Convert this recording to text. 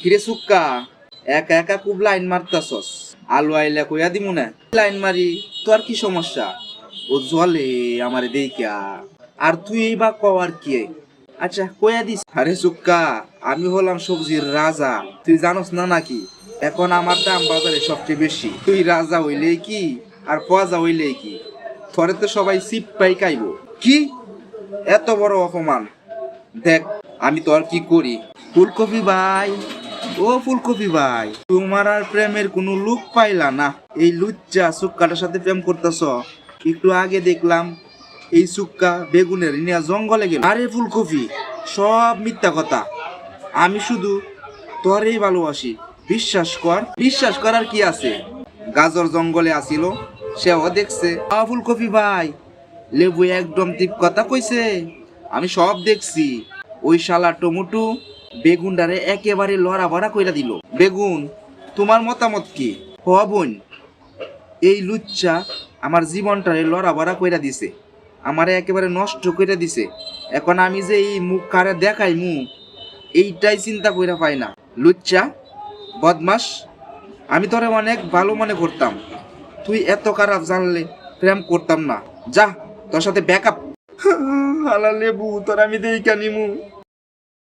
কিরে সুক্কা, একা একা খুব লাইন মারতাছস। আলু আইলা কইয়া দিমু না লাইন মারি, তোর কি সমস্যা? ও জলে আমারে দেইকা, আর তুই বা কওয়ার কি? আচ্ছা কইয়া দিস। আরে সুক্কা, আমি হলাম সবজির রাজা, তুই জানোস না নাকি? এখন আমার দাম বাজারে সবচেয়ে বেশি। তুই রাজা হইলেই কি আর পজা হইলেই কি, থরে তো সবাই সিপ পাই খাইব। কি এত বড় অপমান! দেখ আমি তোর কি করি। ফুলকপি ভাই, ও ফুলকপি ভাই, তোমার আর প্রেমের কোনো লুক পাইলা না। এই লুচ্চা সুক্কাটার সাথে প্রেম করতেছ। একটু আগে দেখলাম এই সুক্কা বেগুনের নিয়ে জঙ্গলে গেল। আরে ফুলকপি, সব মিথ্যা কথা। আমি শুধু তোরেই ভালোবাসি, বিশ্বাস কর। বিশ্বাস করার কি আছে? গাজর জঙ্গলে আসিল, সেও দেখছে। ফুলকপি ভাই, লেবু একদম ঠিক কথা কইছে, আমি সব দেখছি। ওই শালা টমেটো বেগুনটারে একেবারে লড়া ভরা কইরা দিল। বেগুন, তোমার মতামত কি? হ বোন, এই লুচ্চা আমার জীবনটারে লড়া ভরা কইরা দিছে, আমারে একেবারে নষ্ট কইরা দিছে। এখন আমি যে এই মুখ কারে দেখাই এইটাই চিন্তা কইরা পাই না। লুচ্চা, বদমাস, আমি তোরে অনেক ভালো মনে করতাম, তুই এত খারাপ জানলে প্রেম করতাম না। যা, তোর সাথে ব্যাকআপ। হালা লেবু, তোর আমি দেই কানিমু।